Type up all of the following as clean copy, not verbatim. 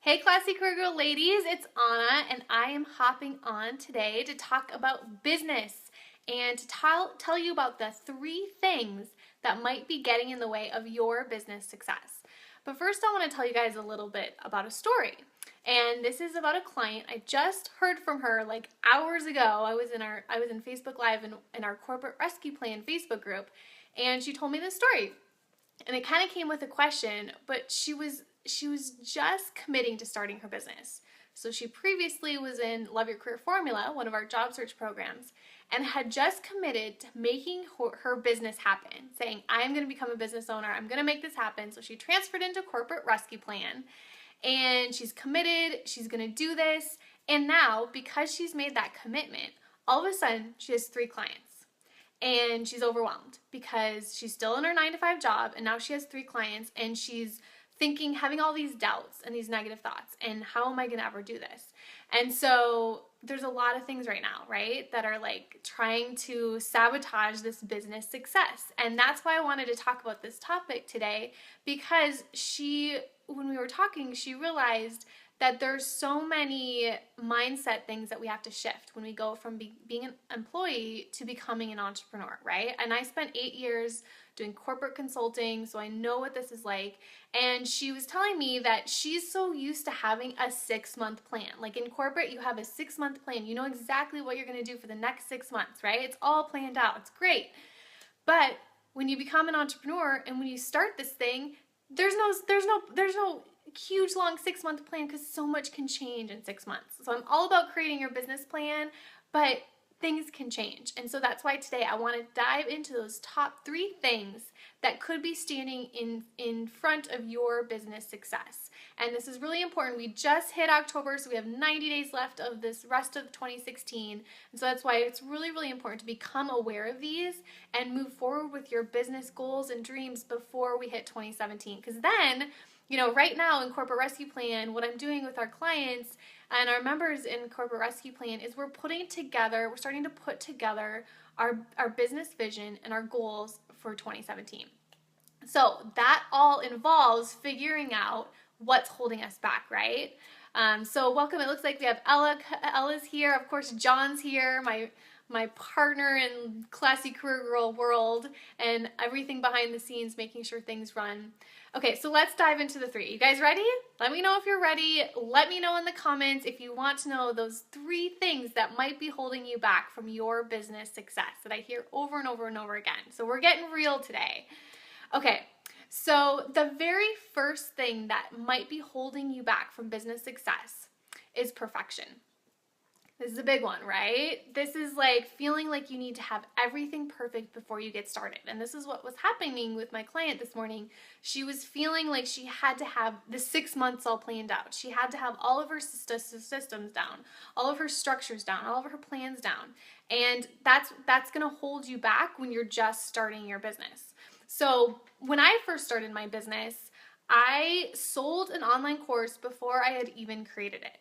Hey Classy Career Girl ladies, it's Anna and I am hopping on today to talk about business and to tell you about the 3 things that might be getting in the way of your business success. But first I want to tell you guys a little bit about a story. And this is about a client. I just heard from her like hours ago. I was in Facebook Live in our Corporate Rescue Plan Facebook group, and she told me this story. And it kind of came with a question, but she was just committing to starting her business. So she previously was in Love Your Career Formula, one of our job search programs, and had just committed to making her business happen, saying, I'm going to become a business owner. I'm going to make this happen. So she transferred into Corporate Rescue Plan, and she's committed. She's going to do this. And now, because she's made that commitment, all of a sudden she has 3 clients. And she's overwhelmed because she's still in her 9-to-5 job, and now she has 3 clients, and she's thinking, having all these doubts and these negative thoughts, and how am I going to ever do this? And so there's a lot of things right now, right, that are like trying to sabotage this business success. And that's why I wanted to talk about this topic today, because when we were talking, she realized that there's so many mindset things that we have to shift when we go from being an employee to becoming an entrepreneur, right? And I spent 8 years doing corporate consulting, so I know what this is like. And she was telling me that she's so used to having a 6-month plan. Like in corporate, you have a 6-month plan. You know exactly what you're going to do for the next 6 months, right? It's all planned out. It's great. But when you become an entrepreneur and when you start this thing, there's no huge long 6-month plan, because so much can change in 6 months. So I'm all about creating your business plan, but things can change. And so that's why today I want to dive into those top 3 things that could be standing in front of your business success. And this is really important. We just hit October, so we have 90 days left of this rest of 2016. And so that's why it's really, really important to become aware of these and move forward with your business goals and dreams before we hit 2017. Because then, right now in Corporate Rescue Plan, what I'm doing with our clients and our members in Corporate Rescue Plan is we're starting to put together our business vision and our goals for 2017. So that all involves figuring out what's holding us back, right? So welcome. It looks like we have Ella's here. Of course, John's here, my partner in Classy Career Girl world, and everything behind the scenes, making sure things run. Okay, so let's dive into the 3. You guys ready? Let me know if you're ready. Let me know in the comments if you want to know those 3 things that might be holding you back from your business success that I hear over and over and over again. So we're getting real today. Okay, so the very first thing that might be holding you back from business success is perfection. This is a big one, right? This is like feeling like you need to have everything perfect before you get started. And this is what was happening with my client this morning. She was feeling like she had to have the 6 months all planned out. She had to have all of her systems down, all of her structures down, all of her plans down. And that's going to hold you back when you're just starting your business. So when I first started my business, I sold an online course before I had even created it.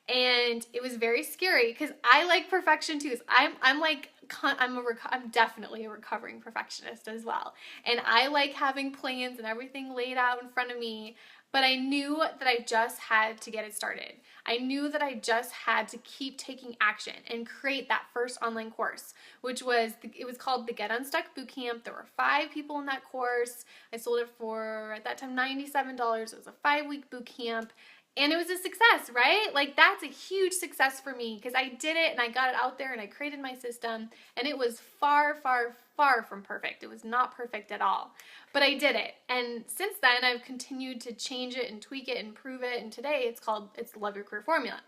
And it was very scary because I like perfection too. So I'm definitely a recovering perfectionist as well. And I like having plans and everything laid out in front of me, but I knew that I just had to get it started. I knew that I just had to keep taking action and create that first online course, it was called the Get Unstuck Bootcamp. There were 5 people in that course. I sold it for, at that time, $97. It was a 5-week bootcamp. And it was a success, right? Like, that's a huge success for me because I did it and I got it out there and I created my system, and it was far, far, far from perfect. It was not perfect at all, but I did it. And since then, I've continued to change it and tweak it and improve it. And today it's the Love Your Career Formula.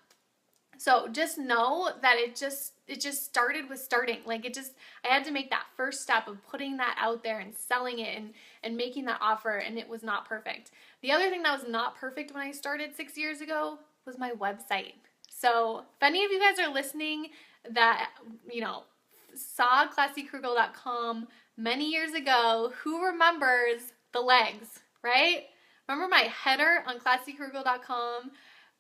So just know that it just started with starting. Like I had to make that first step of putting that out there and selling it and making that offer, and it was not perfect. The other thing that was not perfect when I started 6 years ago was my website. So if any of you guys are listening that, saw classycareergirl.com many years ago, who remembers the legs, right? Remember my header on classycareergirl.com?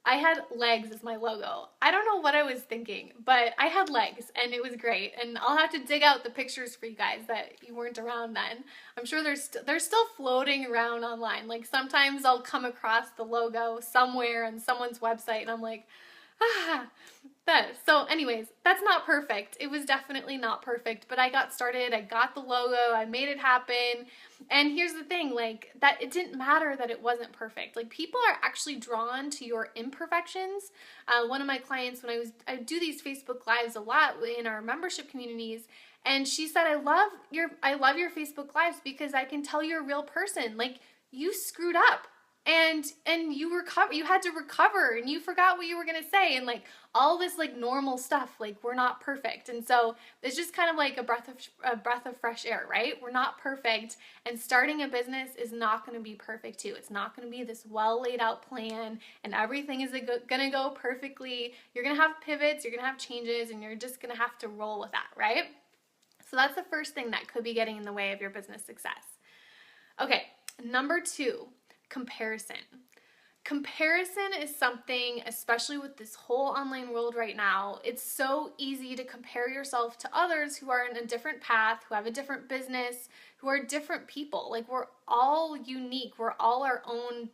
I had legs as my logo. I don't know what I was thinking, but I had legs and it was great. And I'll have to dig out the pictures for you guys that you weren't around then. I'm sure they're still floating around online. Like sometimes I'll come across the logo somewhere on someone's website and I'm like, ah, so anyways, that's not perfect. It was definitely not perfect, but I got started, I got the logo, I made it happen. And here's the thing, like that it didn't matter that it wasn't perfect. Like people are actually drawn to your imperfections. One of my clients, when I do these Facebook Lives a lot in our membership communities, and she said, I love your Facebook Lives because I can tell you're a real person. Like you screwed up and you had to recover and you forgot what you were going to say and like all this like normal stuff. Like we're not perfect. And so it's just kind of like a breath of fresh air, right? We're not perfect, and starting a business is not going to be perfect too. It's not going to be this well laid out plan and everything is going to go perfectly. You're going to have pivots, you're going to have changes, and you're just going to have to roll with that, right? So that's the first thing that could be getting in the way of your business success. Okay, number 2, comparison. Comparison is something, especially with this whole online world right now, it's so easy to compare yourself to others who are in a different path, who have a different business, who are different people. Like we're all unique. We're all our own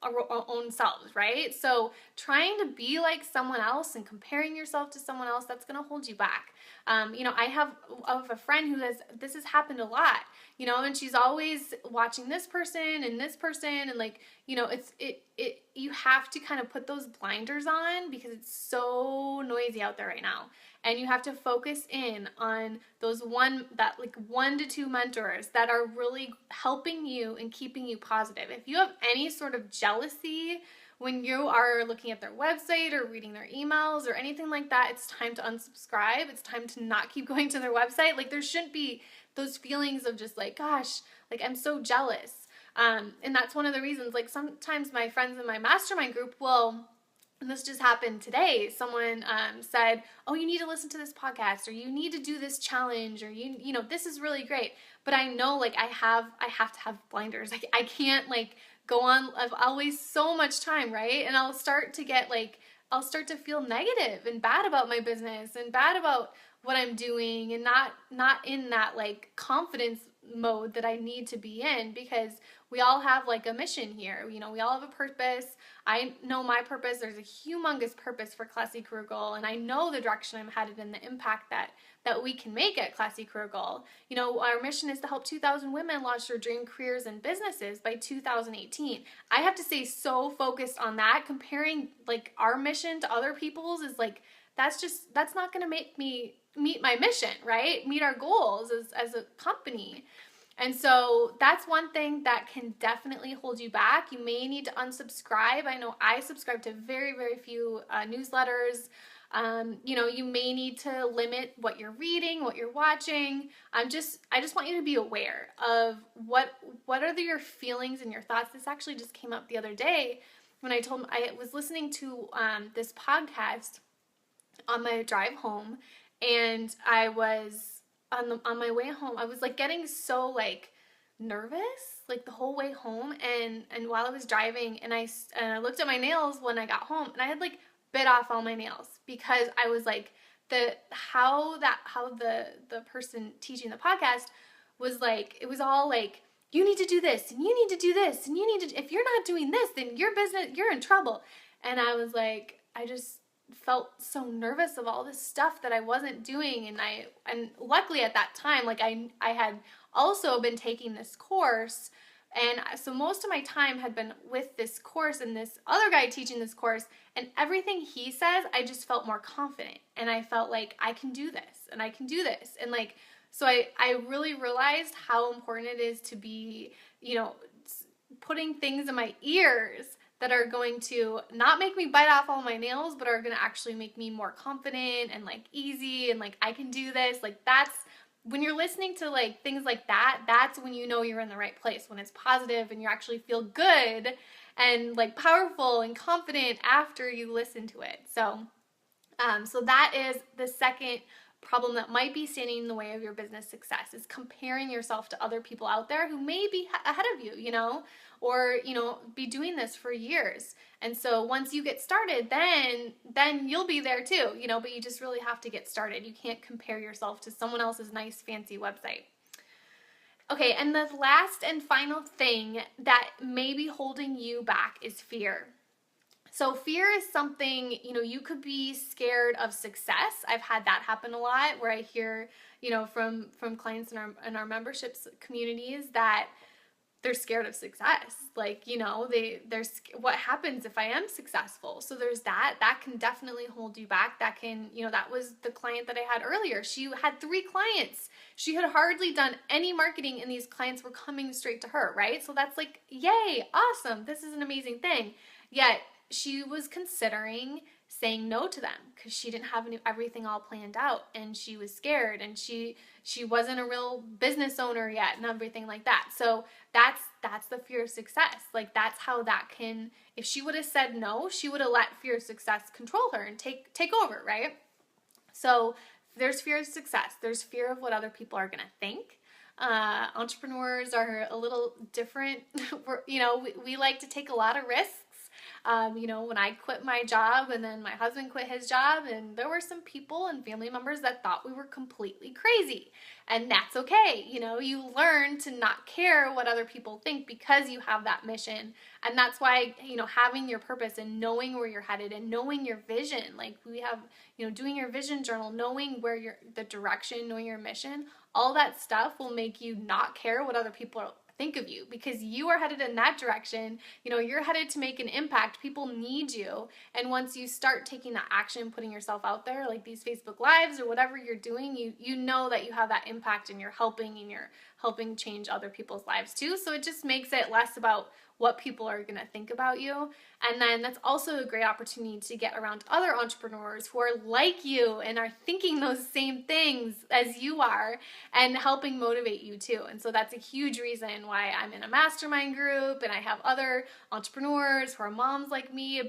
our own selves, right? So trying to be like someone else and comparing yourself to someone else, that's going to hold you back. I have a friend who this has happened a lot, and she's always watching this person and like, you have to kind of put those blinders on because it's so noisy out there right now. And you have to focus in on those 1 to 2 mentors that are really helping you and keeping you positive. If you have any sort of jealousy when you are looking at their website or reading their emails or anything like that, it's time to unsubscribe. It's time to not keep going to their website. Like there shouldn't be those feelings of just like, gosh, like I'm so jealous. And that's one of the reasons, like sometimes my friends in my mastermind group and this just happened today, someone said, oh, you need to listen to this podcast, or you need to do this challenge, or this is really great. But I know like I have to have blinders. I can't like go on. I'll waste so much time, right? And I'll start to feel negative and bad about my business and bad about what I'm doing and not in that like confidence mode that I need to be in, because we all have like a mission here. We all have a purpose. I know my purpose. There's a humongous purpose for Classy Career Goal, and I know the direction I'm headed and the impact that we can make at Classy Career Goal. Our mission is to help 2,000 women launch their dream careers and businesses by 2018. I have to stay so focused on that. Comparing like our mission to other people's is like, that's not going to make me meet my mission, right? Meet our goals as a company. And so that's one thing that can definitely hold you back. You may need to unsubscribe. I know I subscribe to very, very few newsletters. You may need to limit what you're reading, what you're watching. I just want you to be aware of what are your feelings and your thoughts. This actually just came up the other day when I was listening to this podcast on my drive home, and I was on my way home, I was like getting so like nervous like the whole way home, and while I was driving, and I looked at my nails when I got home, and I had like bit off all my nails because I was like how the person teaching the podcast was like, it was all like, you need to do this and you need to do this and you need to, if you're not doing this, then your business, you're in trouble. And I was like, I just felt so nervous of all this stuff that I wasn't doing, and luckily at that time, like I had also been taking this course, and so most of my time had been with this course and this other guy teaching this course, and everything he says, I just felt more confident, and I felt like I can do this and I can do this, and like, so I really realized how important it is to be, putting things in my ears that are going to not make me bite off all my nails, but are going to actually make me more confident and like easy and like I can do this. Like that's when you're listening to like things like that, that's when you know you're in the right place, when it's positive and you actually feel good and like powerful and confident after you listen to it. So that is the second problem that might be standing in the way of your business success, is comparing yourself to other people out there who may be ahead of you, or, be doing this for years. And so once you get started, then you'll be there too, but you just really have to get started. You can't compare yourself to someone else's nice, fancy website. Okay, and the last and final thing that may be holding you back is fear. So fear is something, you could be scared of success. I've had that happen a lot where I hear, from clients in our memberships communities that they're scared of success. Like, there's what happens if I am successful? So there's that can definitely hold you back. That can, that was the client that I had earlier. She had 3 clients. She had hardly done any marketing and these clients were coming straight to her, right? So that's like, yay, awesome. This is an amazing thing. Yet she was considering saying no to them because she didn't have everything all planned out, and she was scared, and she wasn't a real business owner yet and everything like that. So that's the fear of success. Like, that's how that can, if she would have said no, she would have let fear of success control her and take over, right? So there's fear of success. There's fear of what other people are going to think. Entrepreneurs are a little different. We like to take a lot of risks. When I quit my job and then my husband quit his job, and there were some people and family members that thought we were completely crazy, and that's okay. You learn to not care what other people think because you have that mission. And that's why, having your purpose and knowing where you're headed and knowing your vision, like we have, doing your vision journal, knowing where the direction, knowing your mission, all that stuff will make you not care what other people think of you, because you are headed in that direction. You're headed to make an impact. People need you. And once you start taking that action, putting yourself out there, like these Facebook Lives or whatever you're doing, you know that you have that impact, and you're helping change other people's lives too. So it just makes it less about what people are going to think about you. And then that's also a great opportunity to get around other entrepreneurs who are like you and are thinking those same things as you are, and helping motivate you too. And so that's a huge reason why I'm in a mastermind group, and I have other entrepreneurs who are moms like me,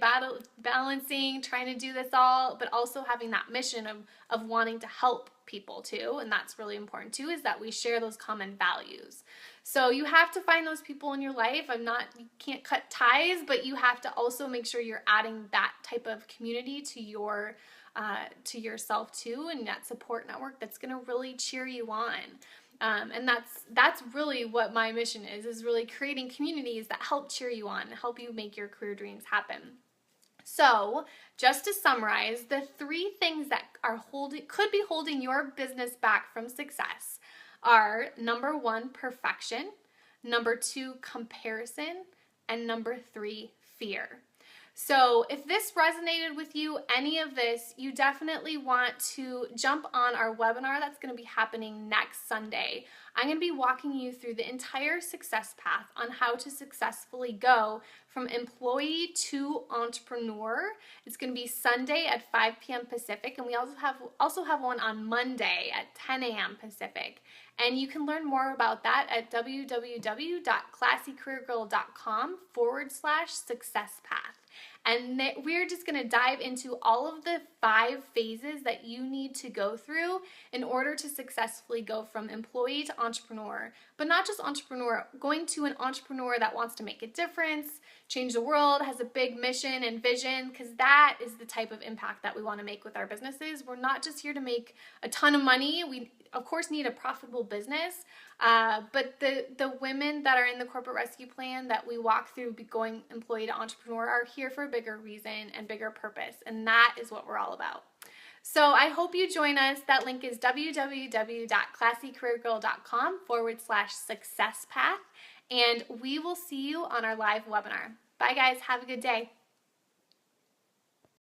balancing, trying to do this all, but also having that mission of wanting to help people too. And that's really important too, is that we share those common values. So you have to find those people in your life. You can't cut ties, but you have to also make sure you're adding that type of community to yourself too, and that support network that's going to really cheer you on. And that's really what my mission is really creating communities that help cheer you on, help you make your career dreams happen. So, just to summarize, the 3 things that could be holding your business back from success are: number 1, perfection; number 2, comparison; and number 3, fear. So if this resonated with you, any of this, you definitely want to jump on our webinar that's going to be happening next Sunday. I'm going to be walking you through the entire success path on how to successfully go from employee to entrepreneur. It's going to be Sunday at 5 p.m. Pacific, and we also have one on Monday at 10 a.m. Pacific. And you can learn more about that at www.classycareergirl.com/success-path. And we're just going to dive into all of the 5 phases that you need to go through in order to successfully go from employee to entrepreneur. But not just entrepreneur, going to an entrepreneur that wants to make a difference, change the world, has a big mission and vision, because that is the type of impact that we want to make with our businesses. We're not just here to make a ton of money. We, of course, need a profitable business, but the women that are in the corporate rescue plan that we walk through going employee to entrepreneur are here for a bigger reason and bigger purpose, and that is what we're all about. So I hope you join us. That link is www.classycareergirl.com/success-path, and we will see you on our live webinar. Bye guys, have a good day.